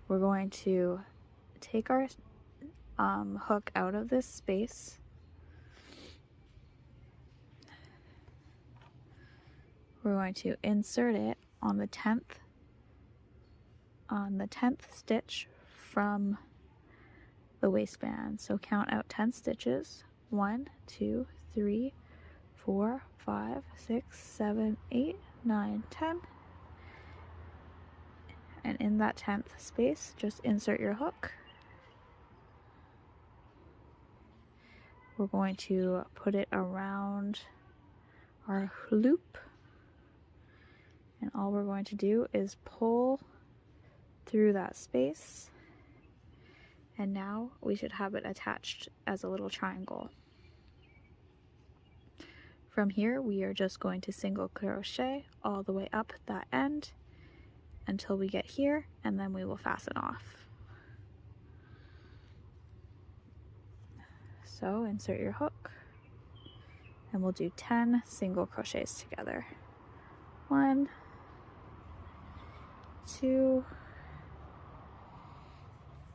we're going to take our hook out of this space. We're going to insert it on the 10th stitch from the waistband. So count out 10 stitches. 1, 2, 3, 4, 5, 6, 7, 8, 9, 10. And in that 10th space, just insert your hook. We're going to put it around our loop. And all we're going to do is pull through that space. And now we should have it attached as a little triangle. From here, we are just going to single crochet all the way up that end until we get here, and then we will fasten off. So insert your hook, and we'll do 10 single crochets together. 1, 2,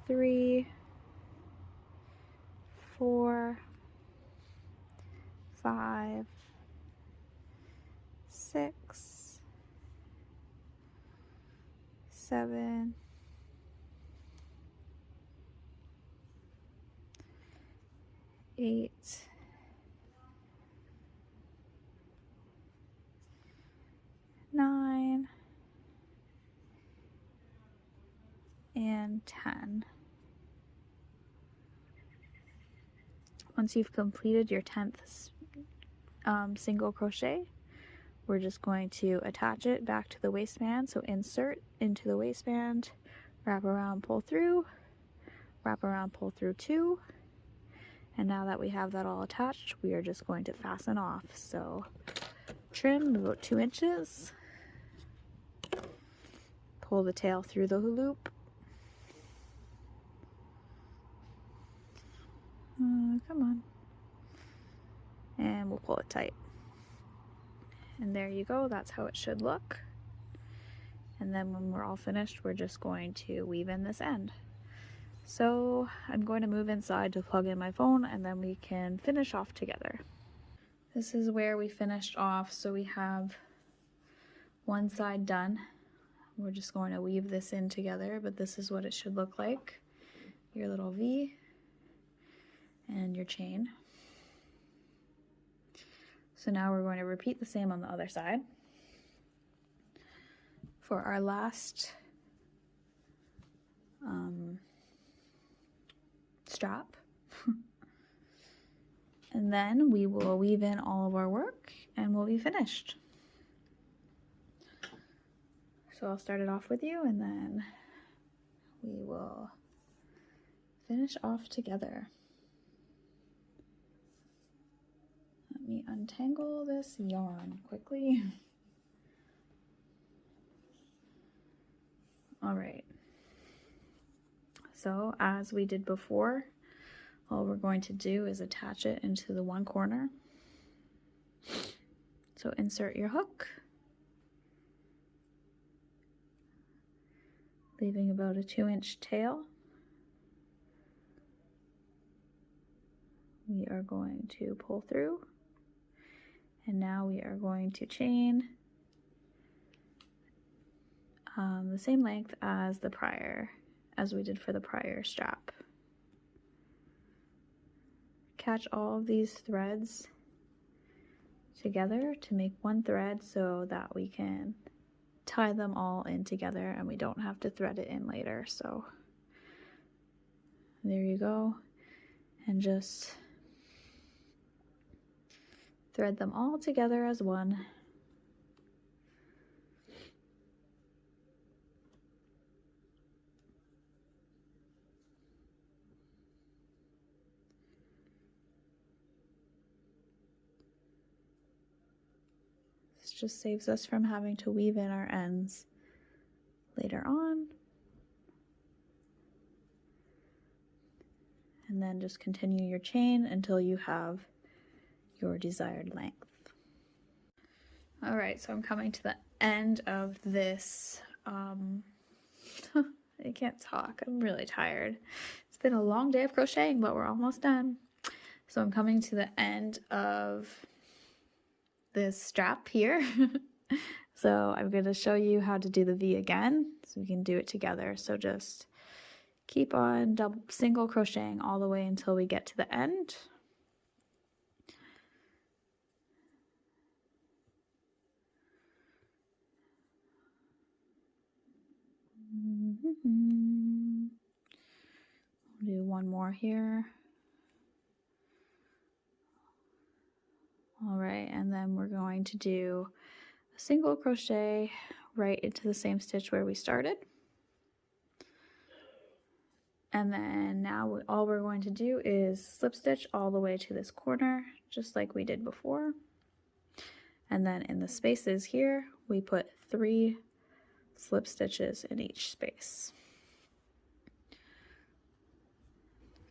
3, 4, 5, 6, 7, 8, 9, and 10. Once you've completed your 10th single crochet, we're just going to attach it back to the waistband. So insert into the waistband, wrap around, pull through, wrap around, pull through 2. And now that we have that all attached, we are just going to fasten off. So trim about 2 inches, pull the tail through the loop. Come on. And we'll pull it tight. And there you go, that's how it should look. And then when we're all finished, we're just going to weave in this end. So I'm going to move inside to plug in my phone, and then we can finish off together. This is where we finished off. So we have one side done. We're just going to weave this in together, but this is what it should look like. Your little V and your chain. So now we're going to repeat the same on the other side. For our last strap. And then we will weave in all of our work and we'll be finished. So I'll start it off with you and then we will finish off together. Let me untangle this yarn quickly. All right. So as we did before, all we're going to do is attach it into the one corner. So insert your hook, leaving about a 2-inch tail. We are going to pull through, and now we are going to chain the same length as we did for the prior strap. Catch all of these threads together to make one thread so that we can tie them all in together and we don't have to thread it in later. So there you go, and just thread them all together as one. This just saves us from having to weave in our ends later on. And then just continue your chain until you have your desired length. All right, so I'm coming to the end of this I can't talk. I'm really tired. It's been a long day of crocheting, but we're almost done. So I'm coming to the end of this strap here. So I'm going to show you how to do the V again so we can do it together. So just keep on single crocheting all the way until we get to the end. I'll do one more here. All right, and then we're going to do a single crochet right into the same stitch where we started. And then now all we're going to do is slip stitch all the way to this corner, just like we did before. And then in the spaces here, we put 3 slip stitches in each space.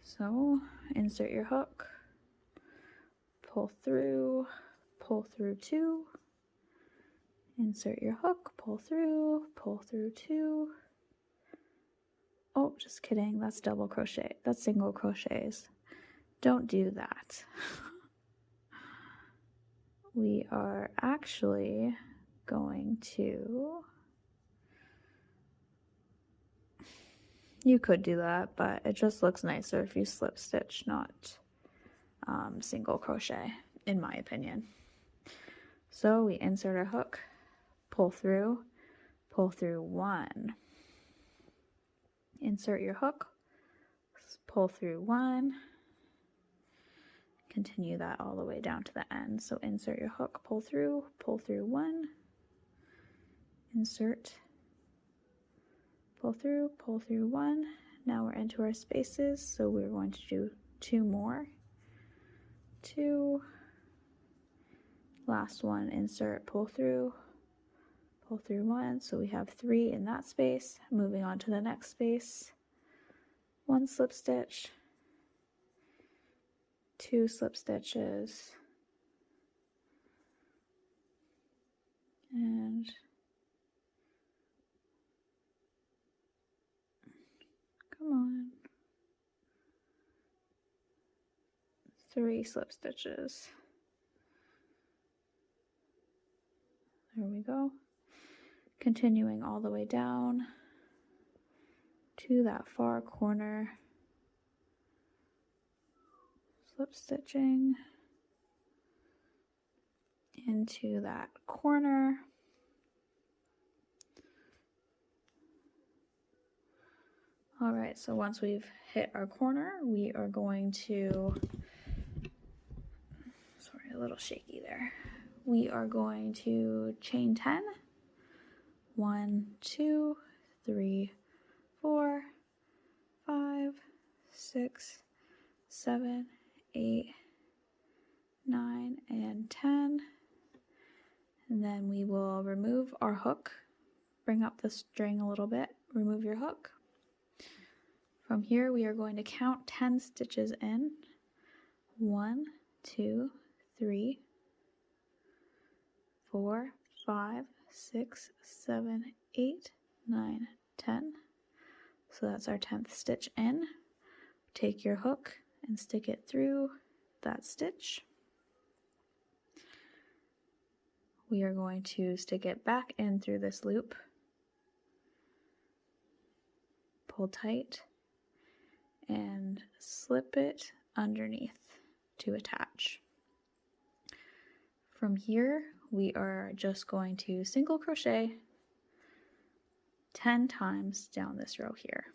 So insert your hook, pull through 2, insert your hook, pull through 2. Oh, just kidding, that's double crochet, that's single crochets. Don't do that. We are actually going to, you could do that, but it just looks nicer if you slip stitch, not single crochet, in my opinion. So we insert our hook, pull through 1, insert your hook, pull through 1, continue that all the way down to the end. So insert your hook, pull through 1, insert, pull through 1. Now we're into our spaces, so we're going to do 2 more. 2, last one, insert, pull through 1. So we have 3 in that space. Moving on to the next space, 1 slip stitch, 2 slip stitches, and come on, 3 slip stitches. There we go. Continuing all the way down to that far corner, slip stitching into that corner. All right, so once we've hit our corner, we are going to, sorry, a little shaky there. We are going to chain 10. 1, 2, 3, 4, 5, 6, 7, 8, 9, and 10. And then we will remove our hook, bring up the string a little bit, remove your hook. From here, we are going to count 10 stitches in. 1, 2, 3, 4, 5, 6, 7, 8, 9, 10. So that's our 10th stitch in. Take your hook and stick it through that stitch. We are going to stick it back in through this loop. Pull tight and slip it underneath to attach. From here, we are just going to single crochet 10 times down this row here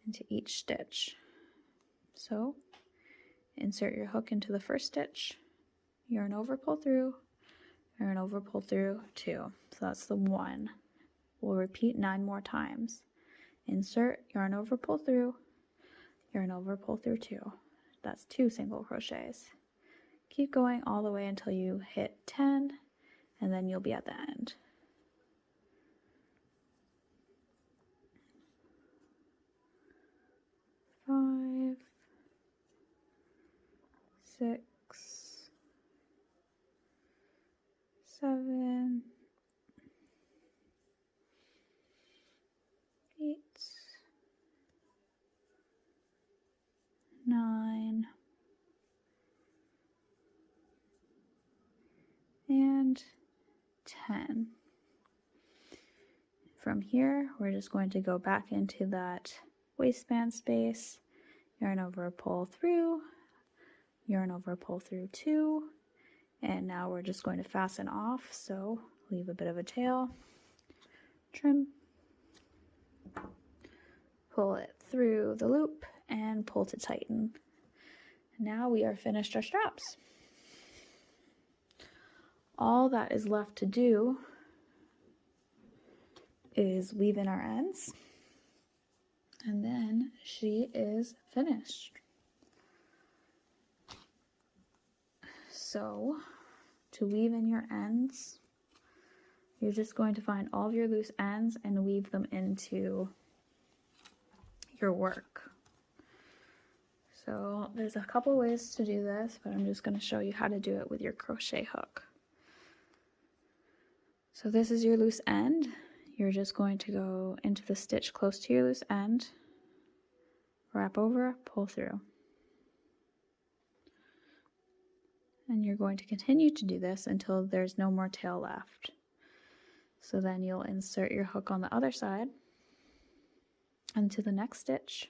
into each stitch. So insert your hook into the first stitch, yarn over, pull through, yarn over, pull through, 2. So that's the 1. We'll repeat 9 more times. Insert, yarn over, pull through, yarn over, pull through, 2. That's 2 single crochets. Keep going all the way until you hit 10, and then you'll be at the end. Five, 6, 7, 10. From here, we're just going to go back into that waistband space, yarn over, pull through, yarn over, pull through 2, and now we're just going to fasten off, so leave a bit of a tail, trim, pull it through the loop, and pull to tighten. Now we are finished our straps. All that is left to do is weave in our ends, and then she is finished. So to weave in your ends, you're just going to find all of your loose ends and weave them into your work. So there's a couple ways to do this, but I'm just going to show you how to do it with your crochet hook. So this is your loose end. You're just going to go into the stitch close to your loose end, wrap over, pull through. And you're going to continue to do this until there's no more tail left. So then you'll insert your hook on the other side into the next stitch,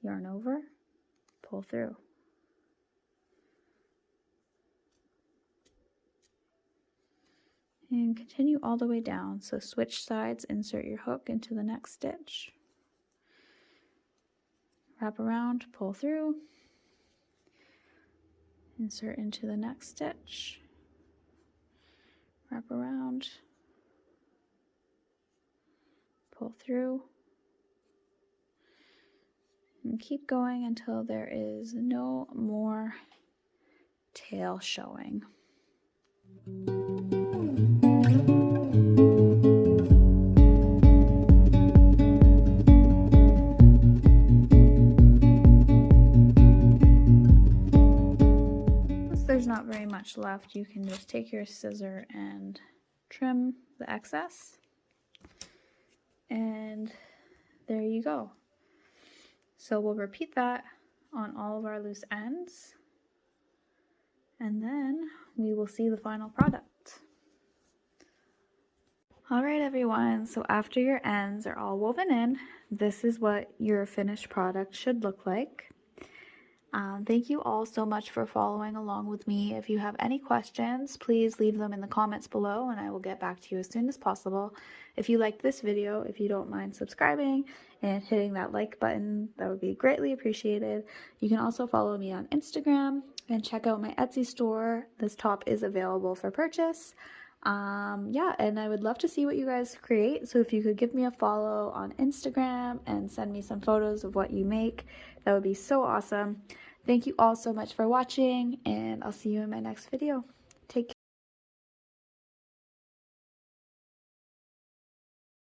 yarn over, pull through. And continue all the way down. So switch sides, insert your hook into the next stitch, wrap around, pull through, insert into the next stitch, wrap around, pull through, and keep going until there is no more tail showing. There's not very much left, you can just take your scissor and trim the excess, and there you go. So we'll repeat that on all of our loose ends, and then we will see the final product. Alright everyone, so after your ends are all woven in, this is what your finished product should look like. Thank you all so much for following along with me. If you have any questions, please leave them in the comments below and I will get back to you as soon as possible. If you liked this video, if you don't mind subscribing and hitting that like button, that would be greatly appreciated. You can also follow me on Instagram and check out my Etsy store. This top is available for purchase. Yeah, and I would love to see what you guys create, so if you could give me a follow on Instagram and send me some photos of what you make, that would be so awesome. Thank you all so much for watching, and I'll see you in my next video.